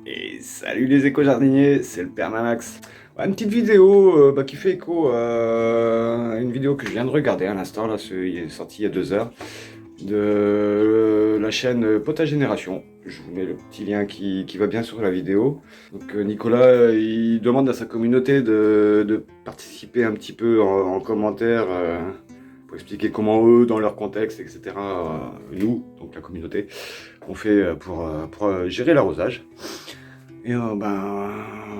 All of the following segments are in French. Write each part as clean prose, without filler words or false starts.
Et salut les éco-jardiniers, c'est le Père Mamax. Ouais, une petite vidéo qui fait écho à une vidéo que je viens de regarder à l'instant, là, il est sorti il y a 2 heures, de la chaîne Potage Génération. Je vous mets le petit lien qui va bien sur la vidéo. Donc Nicolas, il demande à sa communauté de participer un petit peu en commentaire pour expliquer comment eux, dans leur contexte, etc., nous, donc la communauté, on fait pour gérer l'arrosage. Et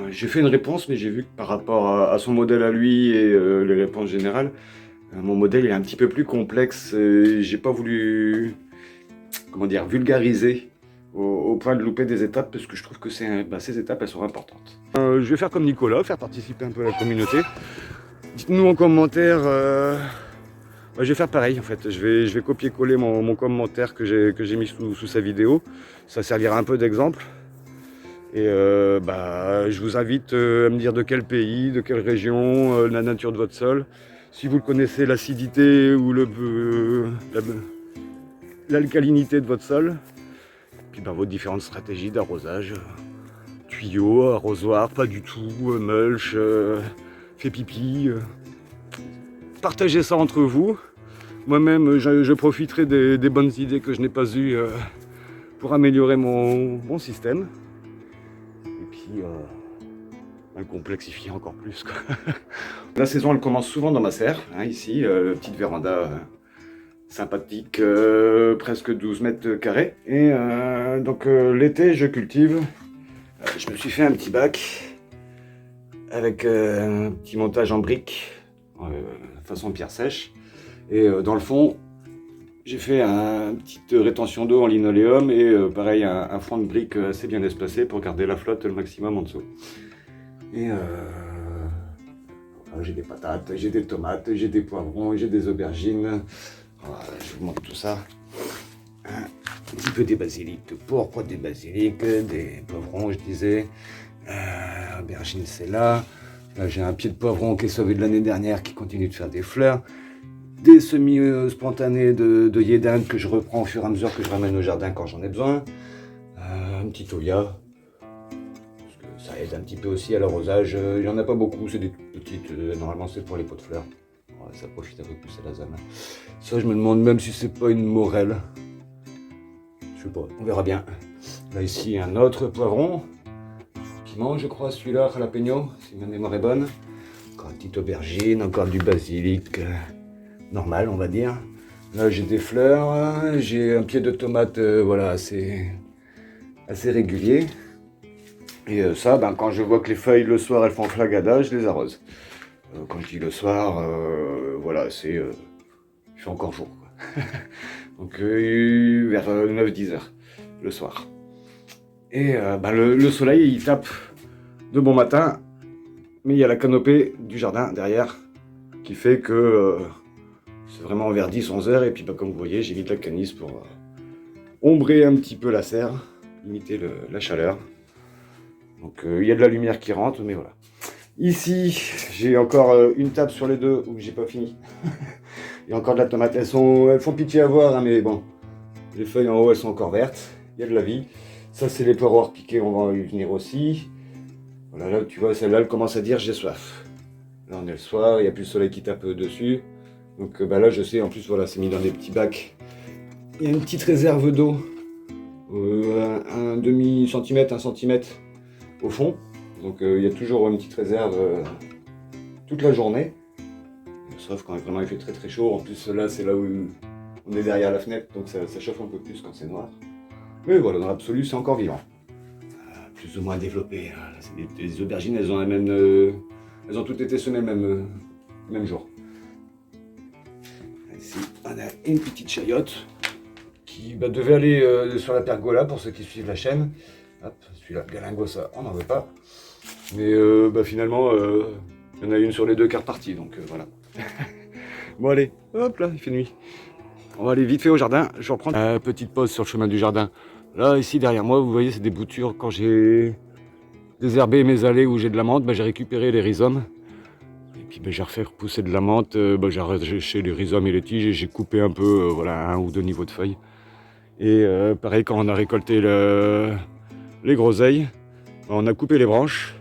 j'ai fait une réponse, mais j'ai vu que par rapport à son modèle à lui et les réponses générales, mon modèle est un petit peu plus complexe. J'ai pas voulu, comment dire, vulgariser au point de louper des étapes, parce que je trouve que ces étapes, elles sont importantes. Je vais faire comme Nicolas, faire participer un peu la communauté. Dites-nous en commentaire. Je vais faire pareil en fait. Je vais copier-coller mon commentaire que j'ai mis sous sa vidéo. Ça servira un peu d'exemple. Et je vous invite à me dire de quel pays, de quelle région, la nature de votre sol. Si vous le connaissez, l'acidité ou l'alcalinité de votre sol. Puis vos différentes stratégies d'arrosage. Tuyaux, arrosoir, pas du tout, mulch, fait pipi. Partagez ça entre vous. Moi-même, je profiterai des bonnes idées que je n'ai pas eues pour améliorer mon système. Et puis, le complexifier encore plus, quoi. La saison, elle commence souvent dans ma serre, hein, ici, petite véranda sympathique, presque 12 mètres carrés. Et donc l'été, je cultive. Je me suis fait un petit bac avec un petit montage en briques, façon pierre sèche. Et dans le fond, j'ai fait une petite rétention d'eau en linoléum et pareil, un fond de briques assez bien espacé pour garder la flotte le maximum en dessous. Et j'ai des patates, j'ai des tomates, j'ai des poivrons, j'ai des aubergines. Voilà, je vous montre tout ça. Un petit peu des basiliques de pourpre, des basiliques, des poivrons, je disais. Aubergines, c'est là. Là, j'ai un pied de poivron qui est sauvé de l'année dernière qui continue de faire des fleurs. Des semis spontanés de yédin que je reprends au fur et à mesure que je ramène au jardin quand j'en ai besoin. Un petit toya. Ça aide un petit peu aussi à l'arrosage. Il n'y en a pas beaucoup, c'est des petites. Normalement, c'est pour les pots de fleurs. Ouais, ça profite un peu plus à la zone. Ça, je me demande même si c'est pas une morelle. Je sais pas, on verra bien. Là, ici, un autre poivron. Piment, je crois, celui-là, jalapeno, si ma mémoire est bonne. Encore une petite aubergine, encore du basilic. Normal, on va dire. Là, j'ai des fleurs. J'ai un pied de tomate, voilà, assez régulier. Et ça, quand je vois que les feuilles le soir elles font flagada, je les arrose. Quand je dis le soir, voilà, il fait encore jour, quoi. Donc vers 9-10 heures le soir. Et le soleil il tape de bon matin, mais il y a la canopée du jardin derrière qui fait que c'est vraiment vers 10-11 heures. Et puis comme vous voyez, j'ai mis de la canisse pour ombrer un petit peu la serre, limiter la chaleur. Donc il y a de la lumière qui rentre, mais voilà. Ici, j'ai encore une table sur les deux où j'ai pas fini. Il y a encore de la tomate. Elles font pitié à voir, hein, mais bon. Les feuilles en haut, elles sont encore vertes. Il y a de la vie. Ça, c'est les poireaux piqués, on va y venir aussi. Voilà, là, tu vois, celle-là, elle commence à dire j'ai soif. Là, on est le soir, il n'y a plus le soleil qui tape dessus. Donc là, je sais, en plus, voilà, c'est mis dans des petits bacs. Il y a une petite réserve d'eau. Un demi-centimètre, 1 centimètre au fond. Donc il y a toujours une petite réserve toute la journée. Sauf quand vraiment il fait très très chaud. En plus là c'est là où on est derrière la fenêtre, donc ça chauffe un peu plus quand c'est noir. Mais voilà, dans l'absolu c'est encore vivant. Plus ou moins développé. Les aubergines, elles ont elles ont toutes été semées le même jour. Ici on a une petite chayotte qui devait aller sur la pergola pour ceux qui suivent la chaîne. Hop, celui-là, galingo, ça on n'en veut pas. Mais finalement, il y en a une sur les deux qui est repartie, donc voilà. Bon allez, hop là, il fait nuit. On va aller vite fait au jardin, je reprends une petite pause sur le chemin du jardin. Là, ici, derrière moi, vous voyez, c'est des boutures. Quand j'ai désherbé mes allées où j'ai de la menthe, j'ai récupéré les rhizomes. Et puis j'ai refait repousser de la menthe, j'ai arraché les rhizomes et les tiges et j'ai coupé un peu, voilà, 1 ou 2 niveaux de feuilles. Et pareil, quand on a récolté les groseilles, On a coupé les branches.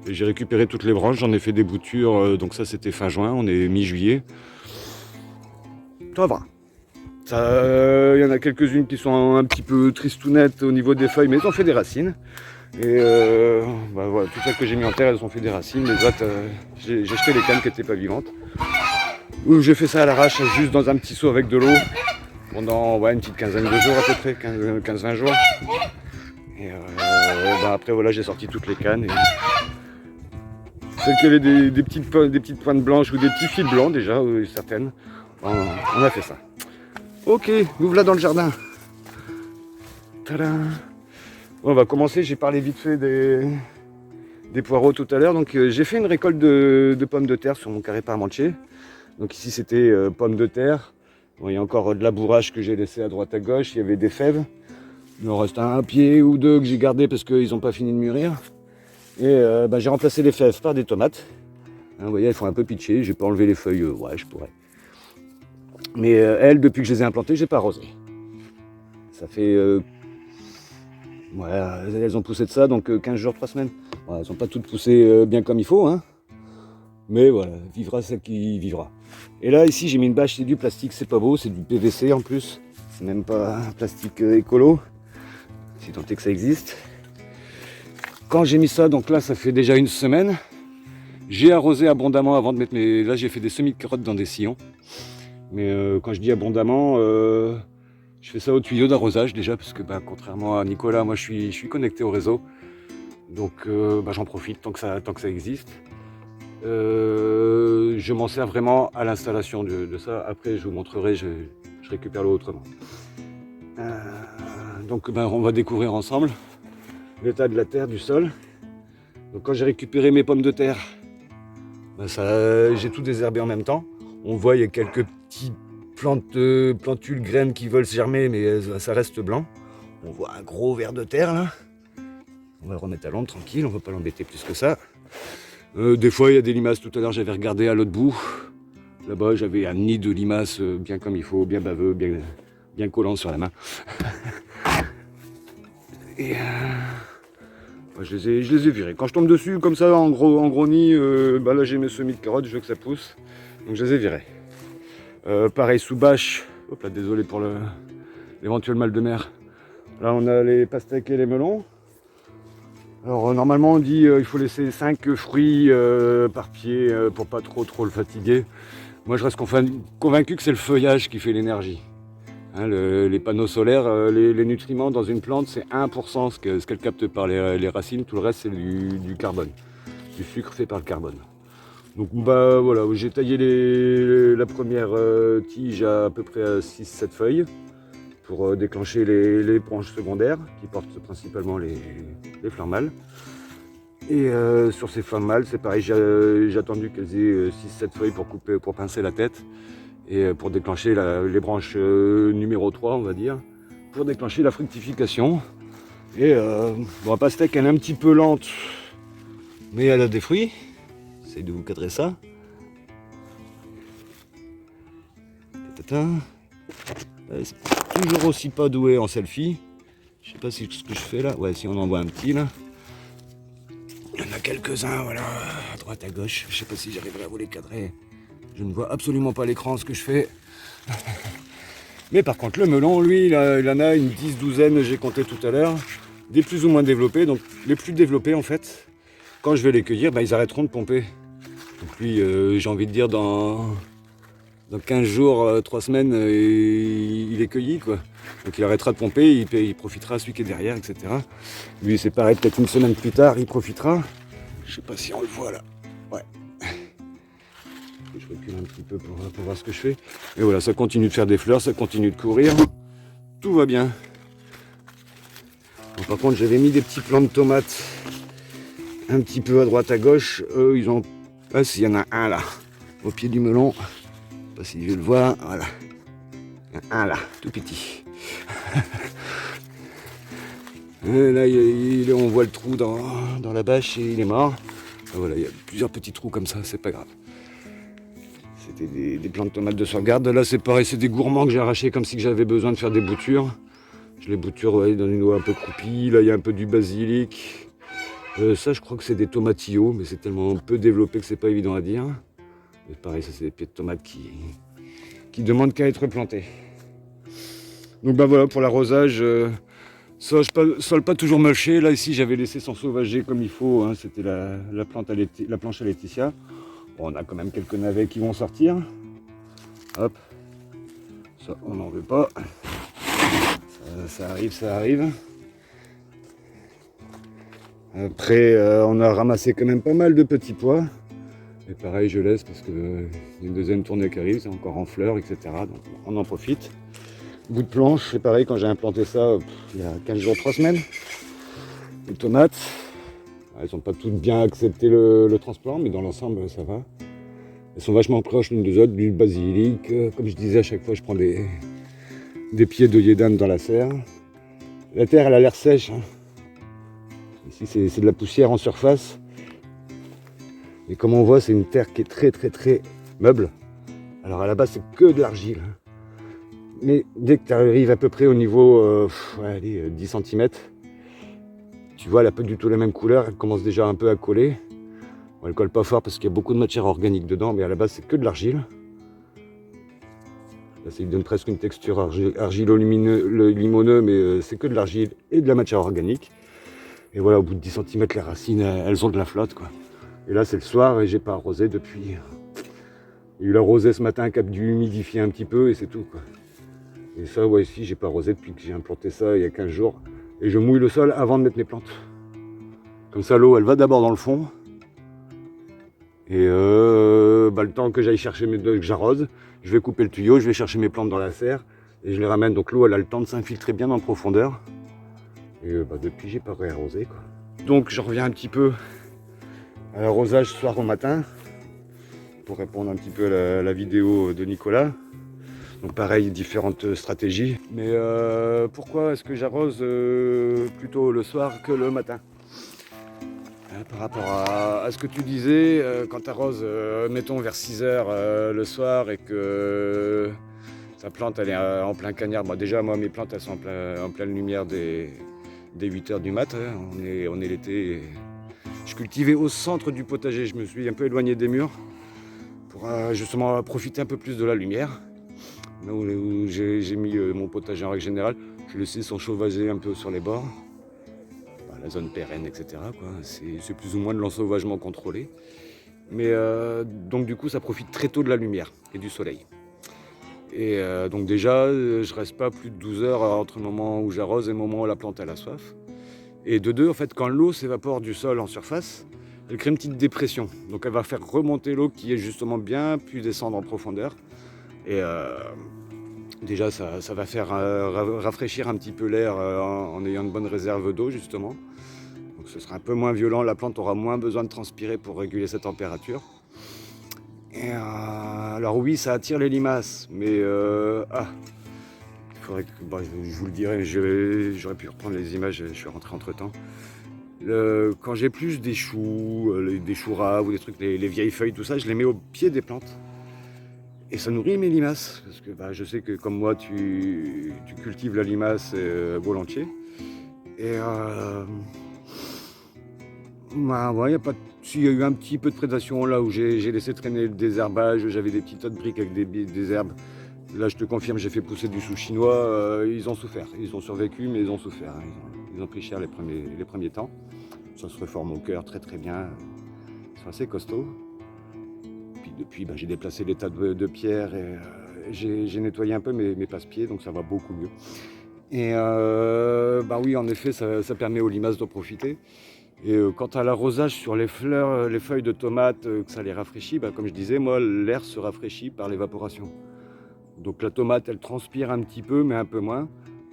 Et j'ai récupéré toutes les branches, j'en ai fait des boutures, donc ça c'était fin juin, on est mi-juillet. Ça va. Il y en a quelques-unes qui sont un petit peu tristounettes au niveau des feuilles, mais elles ont fait des racines. Et voilà, tout ça que j'ai mis en terre, elles ont fait des racines. Les autres, j'ai jeté les cannes qui n'étaient pas vivantes. J'ai fait ça à l'arrache, juste dans un petit seau avec de l'eau, pendant une petite quinzaine de jours à peu près, 15-20 jours. Et après voilà, j'ai sorti toutes les cannes. Et celles qui avaient des petites pointes blanches ou des petits fils blancs déjà, certaines, on a fait ça. Ok, nous voilà dans le jardin. Tadam. Bon, on va commencer, j'ai parlé vite fait des poireaux tout à l'heure. Donc j'ai fait une récolte de pommes de terre sur mon carré parmentier. Donc ici c'était pommes de terre. Bon, il y a encore de labourage que j'ai laissé à droite à gauche, il y avait des fèves. Il en reste un pied ou deux que j'ai gardé parce qu'ils n'ont pas fini de mûrir. Et j'ai remplacé les fèves par des tomates. Vous voyez, elles font un peu pitcher. J'ai pas enlevé les feuilles. Ouais, je pourrais. Mais elles, depuis que je les ai implantées, j'ai pas arrosé. Ça fait... elles ont poussé de ça, donc 15 jours, 3 semaines. Elles n'ont pas toutes poussé bien comme il faut. Hein. Mais voilà, vivra celle qui vivra. Et là, ici, j'ai mis une bâche. C'est du plastique, c'est pas beau. C'est du PVC en plus. C'est même pas un plastique écolo. Si tant est que ça existe. Quand j'ai mis ça, donc là ça fait déjà une semaine, j'ai arrosé abondamment avant de mettre mes... Là j'ai fait des semis de carottes dans des sillons. Mais quand je dis abondamment, je fais ça au tuyau d'arrosage déjà, parce que contrairement à Nicolas, moi je suis connecté au réseau. Donc j'en profite tant que ça existe. Je m'en sers vraiment à l'installation de ça. Après je vous montrerai, je récupère l'eau autrement. Donc on va découvrir ensemble l'état de la terre, du sol. Donc quand j'ai récupéré mes pommes de terre, j'ai tout désherbé en même temps. On voit il y a quelques petits plantules, graines qui veulent germer, mais ça reste blanc. On voit un gros ver de terre là. On va le remettre à l'ombre tranquille, on ne va pas l'embêter plus que ça. Des fois il y a des limaces, tout à l'heure j'avais regardé à l'autre bout. Là-bas j'avais un nid de limaces bien comme il faut, bien baveux, bien collant sur la main. Et je les ai virés. Quand je tombe dessus comme ça en gros nid, là j'ai mes semis de carottes, je veux que ça pousse. Donc je les ai virés. Pareil sous bâche. Hop là, désolé pour l'éventuel mal de mer. Là on a les pastèques et les melons. Alors normalement on dit il faut laisser 5 fruits par pied pour pas trop le fatiguer. Moi je reste convaincu que c'est le feuillage qui fait l'énergie. Hein, les panneaux solaires, les nutriments dans une plante, c'est 1% ce qu'elle capte par les racines, tout le reste c'est du carbone, du sucre fait par le carbone. Donc voilà, j'ai taillé la première tige à peu près à 6-7 feuilles pour déclencher les branches secondaires qui portent principalement les fleurs mâles. Et sur ces fleurs mâles, c'est pareil, j'ai attendu qu'elles aient 6-7 feuilles pour pincer la tête. Et pour déclencher les branches numéro 3, on va dire, pour déclencher la fructification. Et la pastèque, elle est un petit peu lente, mais elle a des fruits. J'essaie de vous cadrer ça. Elle est toujours aussi pas douée en selfie. Je sais pas si ce que je fais là. Ouais, si on en voit un petit là. Il y en a quelques-uns, voilà, à droite, à gauche. Je sais pas si j'arriverai à vous les cadrer. Je ne vois absolument pas l'écran, ce que je fais. Mais par contre, le melon, lui, il en a une 10-12aine, j'ai compté tout à l'heure. Des plus ou moins développés. Donc les plus développés, en fait, quand je vais les cueillir, ils arrêteront de pomper. Donc lui, j'ai envie de dire, dans 15 jours, 3 semaines, il est cueilli, quoi. Donc il arrêtera de pomper, il profitera celui qui est derrière, etc. Lui, c'est pareil, peut-être une semaine plus tard, il profitera. Je sais pas si on le voit là. Ouais. Je recule un petit peu pour voir ce que je fais. Et voilà, ça continue de faire des fleurs, ça continue de courir. Tout va bien. Bon, par contre, j'avais mis des petits plants de tomates un petit peu à droite, à gauche. Eux, ils ont... Ah, s'il y en a un là, au pied du melon. Je sais pas si je vais le voir. Voilà. Un là, tout petit. Et là, on voit le trou dans la bâche et il est mort. Ah, voilà, il y a plusieurs petits trous comme ça, c'est pas grave. C'était des plants de tomates de sauvegarde. Là, c'est pareil, c'est des gourmands que j'ai arrachés comme si j'avais besoin de faire des boutures. Je les bouture dans une eau un peu croupie. Là, il y a un peu du basilic. Ça, je crois que c'est des tomatillos, mais c'est tellement peu développé que c'est pas évident à dire. Et pareil, ça, c'est des pieds de tomates qui demandent qu'à être plantés. Donc bah voilà, pour l'arrosage, sol pas toujours mulché. Là, ici, j'avais laissé s'ensauvager comme il faut. Hein. C'était la planche à Laetitia. Bon, on a quand même quelques navets qui vont sortir. Hop. Ça, on n'en veut pas. Ça arrive, ça arrive. Après, on a ramassé quand même pas mal de petits pois. Et pareil, je laisse parce qu'il y a une deuxième tournée qui arrive, c'est encore en fleurs, etc. Donc on en profite. Bout de planche, c'est pareil, quand j'ai implanté ça il y a 15 jours, 3 semaines. Les tomates, elles n'ont pas toutes bien accepté le transplant, mais dans l'ensemble, ça va. Elles sont vachement proches l'une des autres, du basilic. Comme je disais, à chaque fois, je prends des pieds d'œillet d'âne dans la serre. La terre, elle a l'air sèche. Hein. Ici, c'est de la poussière en surface. Et comme on voit, c'est une terre qui est très, très, très meuble. Alors à la base, c'est que de l'argile. Hein. Mais dès que tu arrives à peu près au niveau 10 cm, tu vois, elle n'a pas du tout la même couleur. Elle commence déjà un peu à coller. Bon, elle colle pas fort parce qu'il y a beaucoup de matière organique dedans, mais à la base, c'est que de l'argile. Là, ça lui donne presque une texture argilo-limoneux, mais c'est que de l'argile et de la matière organique. Et voilà, au bout de 10 cm, les racines, elles ont de la flotte, quoi. Et là, c'est le soir et j'ai pas arrosé depuis. Il y a eu la rosée ce matin qui a dû humidifier un petit peu et c'est tout, quoi. Et ça, ouais, ici, j'ai pas arrosé depuis que j'ai implanté ça il y a 15 jours. Et je mouille le sol avant de mettre mes plantes. Comme ça, l'eau, elle va d'abord dans le fond. Et le temps que j'aille chercher que j'arrose, je vais couper le tuyau, je vais chercher mes plantes dans la serre et je les ramène. Donc l'eau, elle a le temps de s'infiltrer bien en profondeur. Et depuis, j'ai pas réarrosé, quoi. Donc, je reviens un petit peu à l'arrosage soir au matin pour répondre un petit peu à la vidéo de Nicolas. Donc pareil, différentes stratégies. Mais pourquoi est-ce que j'arrose plutôt le soir que le matin? Par rapport à ce que tu disais, quand tu arroses, mettons vers 6h le soir et que ta plante elle est en plein cagnard. Bon, déjà, moi, mes plantes elles sont en pleine lumière des 8h du mat. Hein. On est l'été. Je cultivais au centre du potager. Je me suis un peu éloigné des murs pour justement profiter un peu plus de la lumière. Là où j'ai mis mon potager en règle générale, je laissé s'enchauvager un peu sur les bords. La zone pérenne, etc. C'est plus ou moins de l'ensauvagement contrôlé. Mais donc du coup, ça profite très tôt de la lumière et du soleil. Et donc déjà, je reste pas plus de 12 heures entre le moment où j'arrose et le moment où la plante elle a soif. Et de deux, en fait, quand l'eau s'évapore du sol en surface, elle crée une petite dépression. Donc elle va faire remonter l'eau qui est justement bien, puis descendre en profondeur. Et déjà, ça va faire rafraîchir un petit peu l'air en ayant une bonne réserve d'eau, justement. Donc ce sera un peu moins violent, la plante aura moins besoin de transpirer pour réguler sa température. Et alors oui, ça attire les limaces, mais il faudrait que, je vous le dirai, j'aurais pu reprendre les images, je suis rentré entre temps. Quand j'épluche des choux, des choux ras ou des trucs, les vieilles feuilles, tout ça, je les mets au pied des plantes. Et ça nourrit mes limaces, parce que je sais que comme moi, tu cultives la limace volontiers. Et il y a eu un petit peu de prédation là où j'ai laissé traîner le désherbage, j'avais des petits tas de briques avec des herbes. Là, je te confirme, j'ai fait pousser du chou chinois, ils ont souffert. Ils ont survécu, mais ils ont souffert. Hein. Ils ont pris cher les premiers temps. Ça se reforme au cœur très très bien. Ils sont assez costauds. Puis depuis, j'ai déplacé les tas de pierres et j'ai nettoyé un peu mes passe-pieds, donc ça va beaucoup mieux. Et oui, en effet, ça permet aux limaces d'en profiter. Et quant à l'arrosage sur les fleurs, les feuilles de tomates, que ça les rafraîchit, comme je disais, moi, l'air se rafraîchit par l'évaporation. Donc la tomate, elle transpire un petit peu, mais un peu moins.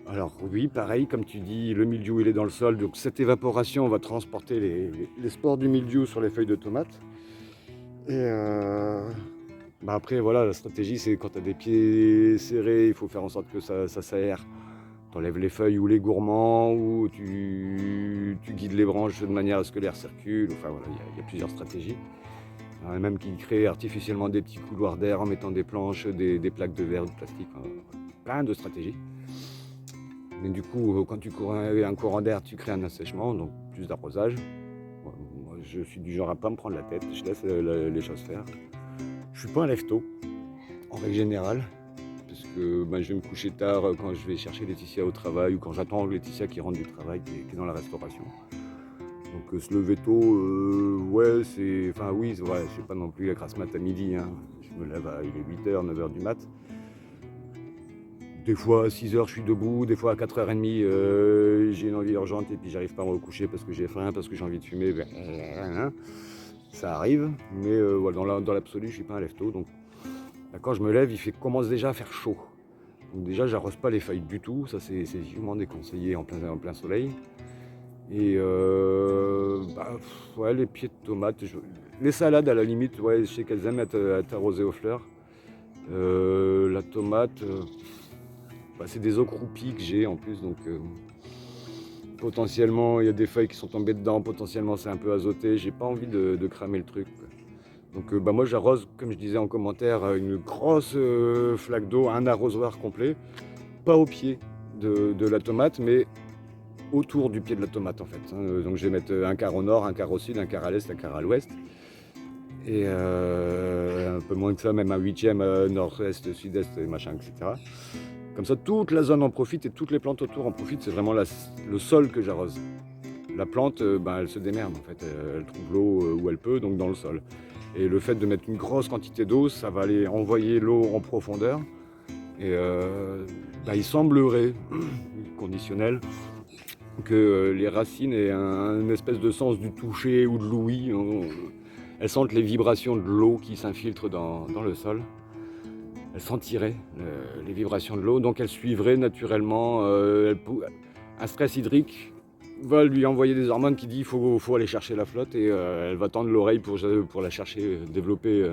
Alors oui, pareil, comme tu dis, le mildiou, il est dans le sol. Donc cette évaporation va transporter les spores du mildiou sur les feuilles de tomate. Et après, voilà, la stratégie, c'est quand tu as des pieds serrés, il faut faire en sorte que ça s'aère. Tu enlèves les feuilles ou les gourmands, ou tu guides les branches de manière à ce que l'air circule. Enfin voilà, il y a plusieurs stratégies. Il y en a même qui créent artificiellement des petits couloirs d'air en mettant des planches, des plaques de verre, de plastique, plein de stratégies. Mais du coup, quand tu cours un courant d'air, tu crées un assèchement, donc plus d'arrosage. Moi, je suis du genre à pas me prendre la tête, je laisse les choses faire. Je suis pas un lève-tôt, en règle générale, parce que je vais me coucher tard quand je vais chercher Laetitia au travail ou quand j'attends Laetitia qui rentre du travail, qui est dans la restauration. Donc se lever tôt, ouais, c'est... Enfin oui, ouais, je fais pas non plus la grasse mat à midi, hein. Je me lève il est 8h, 9h du mat. Des fois à 6h je suis debout, des fois à 4h30 j'ai une envie urgente et puis j'arrive pas à me recoucher parce que j'ai faim, parce que j'ai envie de fumer. Ça arrive, mais voilà, dans l'absolu je suis pas un lève-tôt. Donc là, quand je me lève, commence déjà à faire chaud. Donc déjà j'arrose pas les feuilles du tout, ça c'est vivement déconseillé en plein soleil. Et ouais, les pieds de tomates, les salades à la limite, ouais, je sais qu'elles aiment être arrosées aux fleurs. La tomate, c'est des eaux croupies que j'ai en plus, donc potentiellement il y a des feuilles qui sont tombées dedans, potentiellement c'est un peu azoté, j'ai pas envie de cramer le truc, quoi. Donc moi j'arrose, comme je disais en commentaire, une grosse flaque d'eau, un arrosoir complet, pas au pied de la tomate, mais autour du pied de la tomate en fait. Donc je vais mettre un quart au nord, un quart au sud, un quart à l'est, un quart à l'ouest. Et un peu moins que ça, même un huitième nord-est, sud-est, machin, etc. Comme ça, toute la zone en profite et toutes les plantes autour en profitent. C'est vraiment le sol que j'arrose. La plante, elle se démerde en fait. Elle trouve l'eau où elle peut, donc dans le sol. Et le fait de mettre une grosse quantité d'eau, ça va aller envoyer l'eau en profondeur. Et il semblerait, conditionnel, que les racines aient un espèce de sens du toucher ou de l'ouïe. Elles sentent les vibrations de l'eau qui s'infiltre dans le sol. Elles sentiraient les vibrations de l'eau, donc elles suivraient naturellement. Un stress hydrique va lui envoyer des hormones qui disent qu'il faut aller chercher la flotte, et elle va tendre l'oreille pour la chercher, développer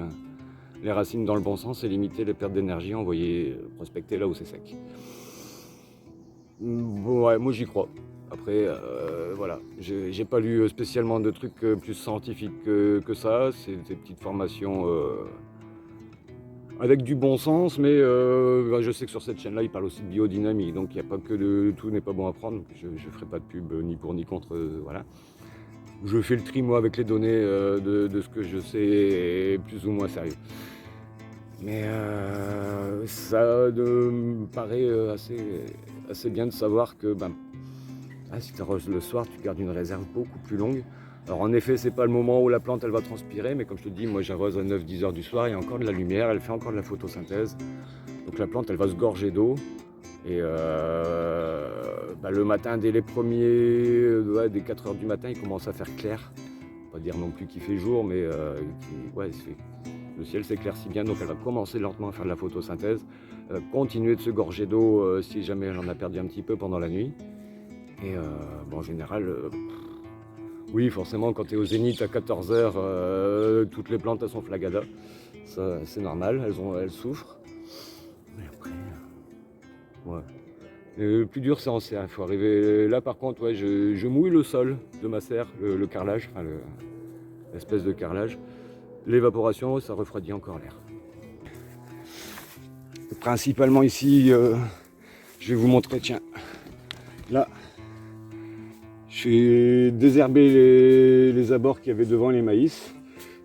les racines dans le bon sens et limiter les pertes d'énergie, envoyer prospecter là où c'est sec. Ouais, moi j'y crois. Après, voilà, j'ai pas lu spécialement de trucs plus scientifiques que ça. C'est des petites formations avec du bon sens, mais je sais que sur cette chaîne-là, ils parlent aussi de biodynamie. Donc il n'y a pas que tout n'est pas bon à prendre. Je ne ferai pas de pub ni pour ni contre, voilà. Je fais le tri, moi, avec les données de ce que je sais, et plus ou moins sérieux. Mais ça me paraît assez bien de savoir que si tu arroses le soir, tu gardes une réserve beaucoup plus longue. Alors en effet, c'est pas le moment où la plante elle va transpirer, mais comme je te dis, moi j'arrose à 9-10 heures du soir, il y a encore de la lumière, elle fait encore de la photosynthèse. Donc la plante elle va se gorger d'eau. Et le matin, dès les premiers, dès 4 heures du matin, il commence à faire clair. Pas dire non plus qu'il fait jour, mais le ciel s'éclaircit bien, donc elle va commencer lentement à faire de la photosynthèse, continuer de se gorger d'eau si jamais elle en a perdu un petit peu pendant la nuit. Et en général, oui, forcément, quand tu es au zénith à 14h, toutes les plantes elles sont flagada. Ça, c'est normal, elles souffrent. Mais après, ouais. Le plus dur, c'est en serre. Il faut arriver là, par contre, ouais, je mouille le sol de ma serre, le carrelage, enfin l'espèce de carrelage. L'évaporation, ça refroidit encore l'air. Principalement ici, je vais vous montrer, tiens, là. J'ai désherbé les abords qu'il y avait devant les maïs.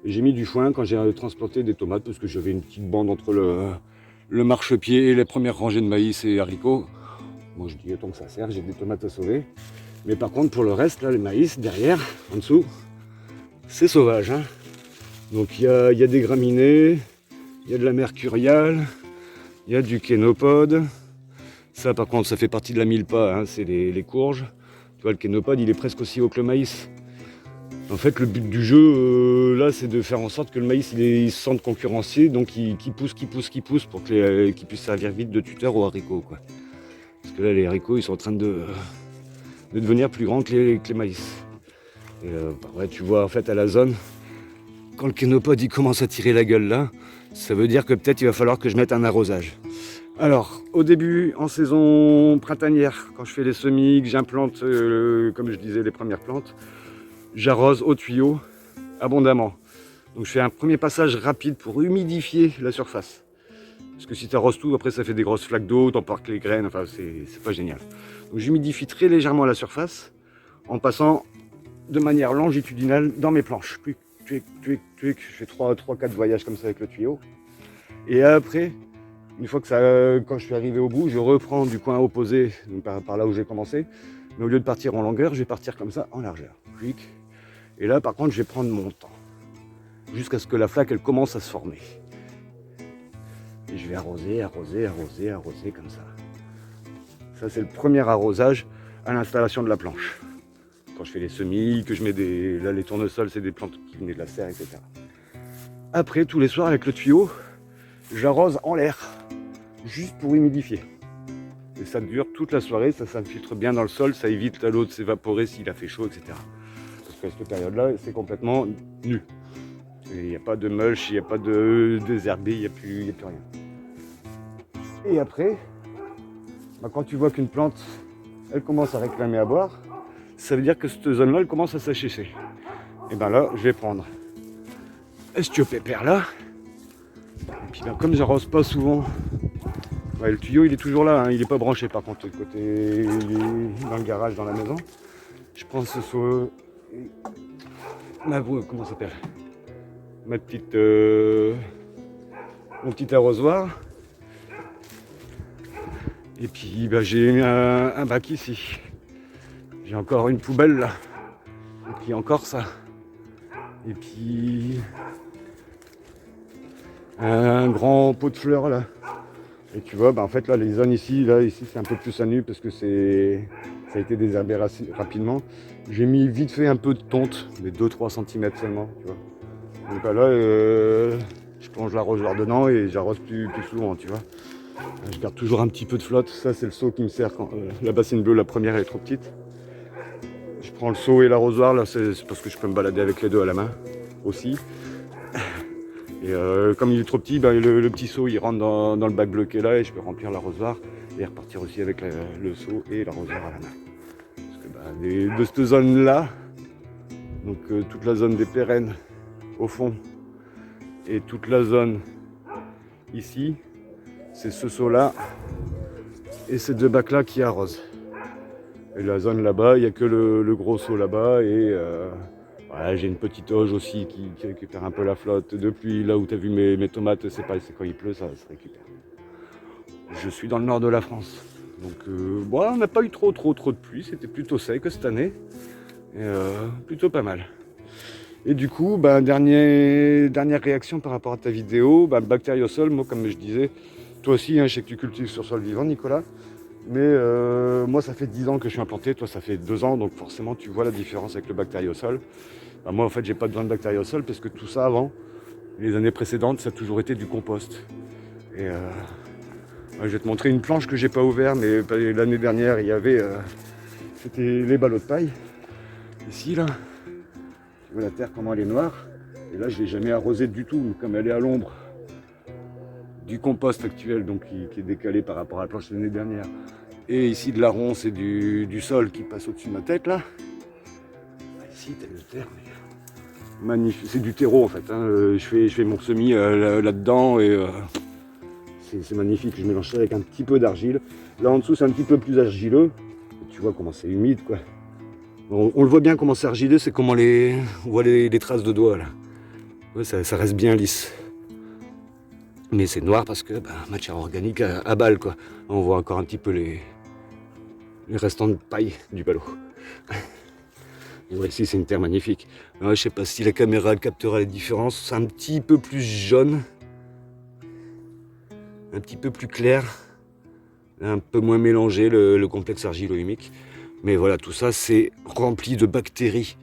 J'ai mis du foin quand j'ai transplanté des tomates parce que j'avais une petite bande entre le marchepied et les premières rangées de maïs et haricots. Moi je dis autant que ça sert, j'ai des tomates à sauver. Mais par contre pour le reste, là, les maïs derrière, en dessous, c'est sauvage, hein. Donc il y a des graminées, il y a de la mercuriale, il y a du kénopode. Ça par contre ça fait partie de la mille-pas, hein, c'est les courges. Tu vois, le kénopode, il est presque aussi haut que le maïs. En fait, le but du jeu, là, c'est de faire en sorte que le maïs, il se sente concurrencié, donc il pousse pour qu'il puisse servir vite de tuteur aux haricots, quoi. Parce que là, les haricots, ils sont en train de devenir plus grands que les maïs. Et tu vois, en fait, à la zone, quand le kénopode, il commence à tirer la gueule là, ça veut dire que peut-être il va falloir que je mette un arrosage. Alors, au début, en saison printanière, quand je fais les semis, que j'implante, comme je disais, les premières plantes, j'arrose au tuyau abondamment. Donc je fais un premier passage rapide pour humidifier la surface. Parce que si tu arroses tout, après ça fait des grosses flaques d'eau, t'emportes les graines, enfin c'est pas génial. Donc j'humidifie très légèrement la surface en passant de manière longitudinale dans mes planches. Tuic, tuic, tuic, tuic. Je fais 3-4 voyages comme ça avec le tuyau. Et après, une fois que quand je suis arrivé au bout, je reprends du coin opposé, donc par là où j'ai commencé. Mais au lieu de partir en longueur, je vais partir comme ça en largeur. Tuic. Et là, par contre, je vais prendre mon temps. Jusqu'à ce que la flaque, elle commence à se former. Et je vais arroser, arroser, arroser, arroser comme ça. Ça, c'est le premier arrosage à l'installation de la planche. Quand je fais les semis, que je mets des... Là, les tournesols, c'est des plantes qui venaient de la serre, etc. Après, tous les soirs, avec le tuyau, j'arrose en l'air, juste pour humidifier. Et ça dure toute la soirée, ça s'infiltre bien dans le sol, ça évite à l'eau de s'évaporer s'il a fait chaud, etc. Parce qu'à cette période-là, c'est complètement nu. Il n'y a pas de mulch, il n'y a pas de désherbé, il n'y a plus rien. Et après, quand tu vois qu'une plante, elle commence à réclamer à boire, ça veut dire que cette zone-là, elle commence à s'assécher. Et bien là, je vais prendre Estiopépère là. Et puis comme j'arrose pas souvent, le tuyau il est toujours là, hein, il n'est pas branché par contre, côté dans le garage, dans la maison. Je prends ce seau, comment ça s'appelle, mon petit arrosoir. Et puis j'ai mis un bac ici. J'ai encore une poubelle là. Et puis encore ça. Et puis un grand pot de fleurs là. Et tu vois, en fait là les zones ici c'est un peu plus à nu parce que ça a été désherbé rapidement. J'ai mis vite fait un peu de tonte, mais 2-3 cm seulement, tu vois. Donc là, je plonge l'arrosoir dedans et j'arrose plus souvent, tu vois. Je garde toujours un petit peu de flotte. Ça c'est le seau qui me sert quand la bassine bleue, la première, elle est trop petite. Je prends le seau et l'arrosoir, là c'est parce que je peux me balader avec les deux à la main aussi. Et comme il est trop petit, le petit seau il rentre dans le bac bleu qui est là et je peux remplir l'arrosoir et repartir aussi avec le seau et l'arrosoir à la main. Parce que de cette zone là, donc toute la zone des pérennes au fond et toute la zone ici, c'est ce seau là et ces deux bacs là qui arrosent. Et la zone là-bas, il n'y a que le gros seau là-bas et j'ai une petite auge aussi qui récupère un peu la flotte de pluie. Là où tu as vu mes tomates, c'est pareil, c'est quand il pleut, ça se récupère. Je suis dans le nord de la France. Donc on n'a pas eu trop de pluie, c'était plutôt sec cette année. Et plutôt pas mal. Et du coup, dernière réaction par rapport à ta vidéo, le bactériosol, moi comme je disais, toi aussi, je sais que tu cultives sur sol vivant, Nicolas. Mais moi ça fait 10 ans que je suis implanté, toi ça fait 2 ans, donc forcément tu vois la différence avec le bactériosol. Moi en fait j'ai pas besoin de bactériosol parce que tout ça avant, les années précédentes, ça a toujours été du compost. Et je vais te montrer une planche que j'ai pas ouverte, mais l'année dernière il y avait, c'était les ballots de paille. Ici là, tu vois la terre comment elle est noire, et là je l'ai jamais arrosée du tout, comme elle est à l'ombre du compost actuel, donc qui est décalé par rapport à la planche de l'année dernière. Et ici de la ronce et du sol qui passe au-dessus de ma tête là. Ici t'as le terre, mais magnifique, c'est du terreau en fait. Je fais mon semis là-dedans et c'est magnifique. Je mélange ça avec un petit peu d'argile. Là en dessous c'est un petit peu plus argileux. Et tu vois comment c'est humide quoi. On le voit bien comment c'est argileux, c'est comment on voit les traces de doigts là. Ouais, ça reste bien lisse. Mais c'est noir parce que matière organique à balle quoi. On voit encore un petit peu les restants de paille du ballot. Et ouais, ici c'est une terre magnifique. Alors, je sais pas si la caméra elle captera les différences. C'est un petit peu plus jaune, un petit peu plus clair, un peu moins mélangé le complexe argilo-humique. Mais voilà, tout ça c'est rempli de bactéries.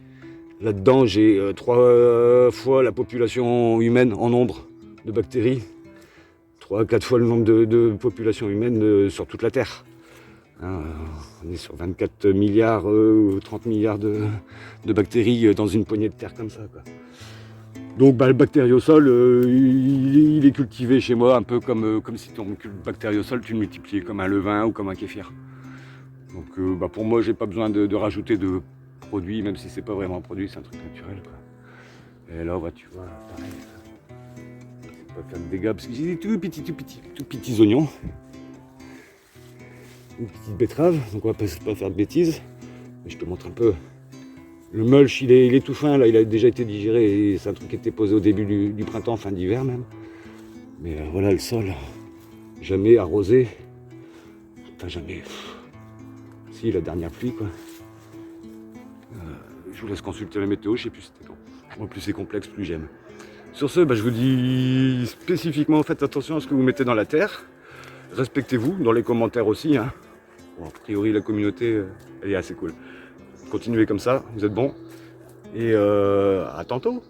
Là-dedans j'ai 3 fois la population humaine en nombre de bactéries. 3-4 fois le nombre de populations humaines sur toute la Terre. On est sur 24 milliards ou 30 milliards de bactéries dans une poignée de terre comme ça, quoi. Donc le bactériosol, il est cultivé chez moi un peu comme si ton bactériosol tu le multipliais comme un levain ou comme un kéfir. Donc pour moi j'ai pas besoin de rajouter de produits, même si c'est pas vraiment un produit, c'est un truc naturel, quoi. Et là tu vois, pareil. Pas faire de dégâts parce que j'ai des tout petits oignons, une petite betterave, donc on va pas faire de bêtises. Mais je te montre un peu Le mulch, il est tout fin, là, il a déjà été digéré. C'est un truc qui était posé au début du printemps, fin d'hiver même. Mais voilà, le sol, jamais arrosé. Enfin, jamais. Si, la dernière pluie, quoi. Je vous laisse consulter la météo, je sais plus c'était quand. Moi, plus c'est complexe, plus j'aime. Sur ce, je vous dis spécifiquement, faites attention à ce que vous mettez dans la terre. Respectez-vous, dans les commentaires aussi. Hein. Bon, a priori, la communauté, elle est assez cool. Continuez comme ça, vous êtes bons. Et à tantôt.